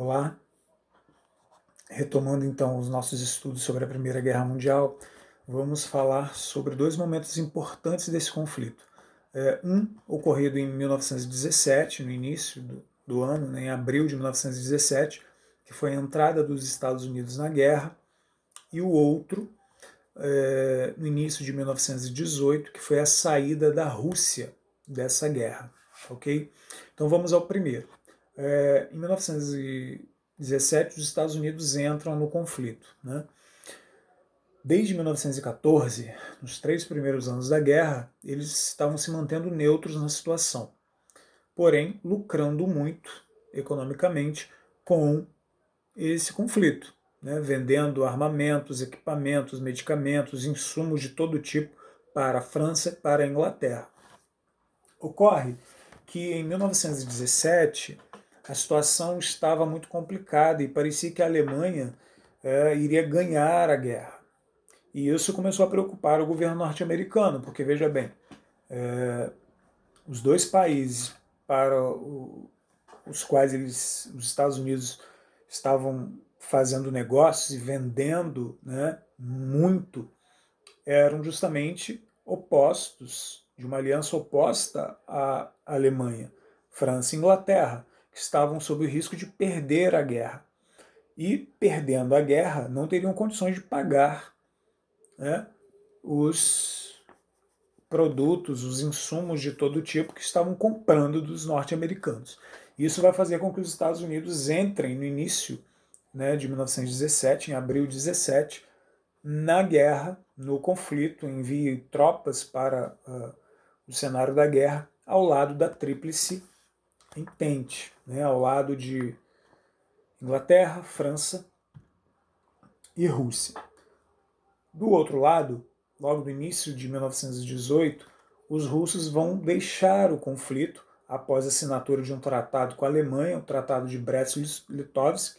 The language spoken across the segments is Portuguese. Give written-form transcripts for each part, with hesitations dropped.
Olá, retomando então os nossos estudos sobre a Primeira Guerra Mundial, vamos falar sobre dois momentos importantes desse conflito. Um ocorrido em 1917, no início do ano, né, em abril de 1917, que foi a entrada dos Estados Unidos na guerra, e o outro no início de 1918, que foi a saída da Rússia dessa guerra. Ok? Então vamos ao primeiro. Em 1917, os Estados Unidos entram no conflito. Né? Desde 1914, nos 3 primeiros anos da guerra, eles estavam se mantendo neutros na situação, porém lucrando muito economicamente com esse conflito, né? Vendendo armamentos, equipamentos, medicamentos, insumos de todo tipo para a França e para a Inglaterra. Ocorre que em 1917 a situação estava muito complicada e parecia que a Alemanha iria ganhar a guerra. E isso começou a preocupar o governo norte-americano, porque veja bem, os dois países para os quais os Estados Unidos estavam fazendo negócios e vendendo, né, muito, eram justamente opostos, de uma aliança oposta à Alemanha, França e Inglaterra, que estavam sob o risco de perder a guerra. E, perdendo a guerra, não teriam condições de pagar, né, os produtos, os insumos de todo tipo que estavam comprando dos norte-americanos. Isso vai fazer com que os Estados Unidos entrem no início, né, de 1917, em abril de 17, na guerra, no conflito, envie tropas para o cenário da guerra ao lado da Tríplice Entente, né, ao lado de Inglaterra, França e Rússia. Do outro lado, logo no início de 1918, os russos vão deixar o conflito após a assinatura de um tratado com a Alemanha, o Tratado de Brest-Litovsk,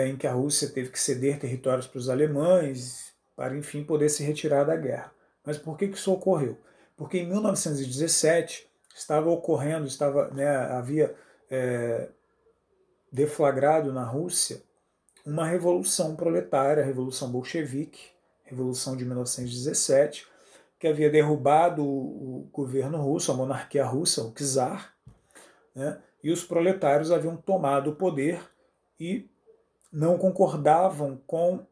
em que a Rússia teve que ceder territórios para os alemães para, enfim, poder se retirar da guerra. Mas por que isso ocorreu? Porque em 1917 estava ocorrendo, havia deflagrado na Rússia uma revolução proletária, a Revolução Bolchevique, Revolução de 1917, que havia derrubado o governo russo, a monarquia russa, o czar, né? E os proletários haviam tomado o poder e não concordavam com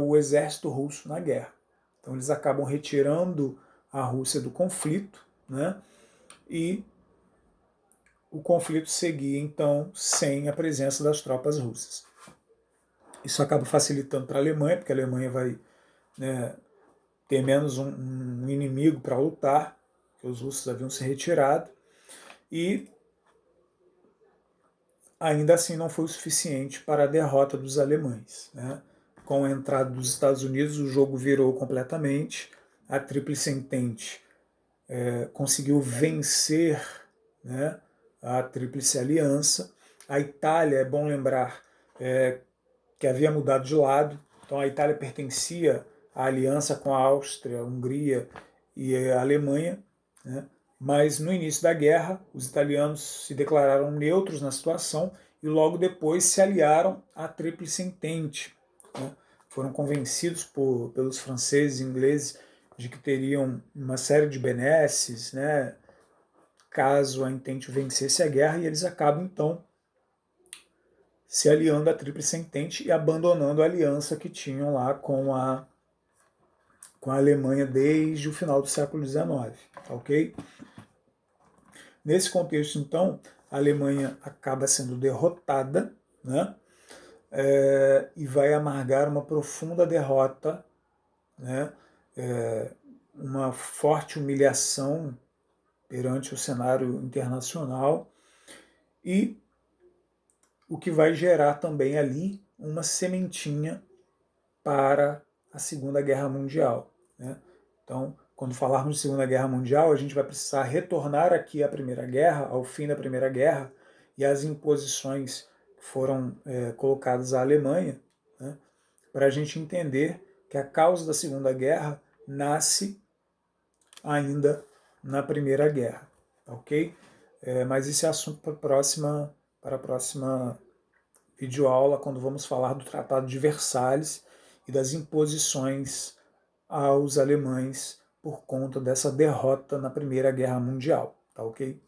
o exército russo na guerra. Então eles acabam retirando a Rússia do conflito, né? E o conflito seguia então sem a presença das tropas russas. Isso acaba facilitando para a Alemanha, porque a Alemanha vai, né, ter menos um inimigo para lutar, que os russos haviam se retirado, e ainda assim não foi o suficiente para a derrota dos alemães. Né? Com a entrada dos Estados Unidos, o jogo virou completamente, a Tríplice Entente conseguiu vencer, né, a Tríplice Aliança. A Itália, é bom lembrar, que havia mudado de lado, então a Itália pertencia à aliança com a Áustria, a Hungria e a Alemanha, né? Mas no início da guerra, os italianos se declararam neutros na situação e logo depois se aliaram à Tríplice Entente. Né? Foram convencidos pelos franceses e ingleses de que teriam uma série de benesses, né, caso a Entente vencesse a guerra, e eles acabam então se aliando à Tríplice Entente e abandonando a aliança que tinham lá com a Alemanha desde o final do século XIX. Ok? Nesse contexto, então, a Alemanha acaba sendo derrotada, né? E vai amargar uma profunda derrota, né? Uma forte humilhação perante o cenário internacional, e o que vai gerar também ali uma sementinha para a Segunda Guerra Mundial. Né? Então, quando falarmos de Segunda Guerra Mundial, a gente vai precisar retornar aqui à Primeira Guerra, ao fim da Primeira Guerra, e às imposições que foram colocadas à Alemanha, né? Para a gente entender que a causa da Segunda Guerra nasce ainda na Primeira Guerra. Ok? Mas esse é assunto para para a próxima videoaula, quando vamos falar do Tratado de Versalhes e das imposições aos alemães por conta dessa derrota na Primeira Guerra Mundial, tá ok?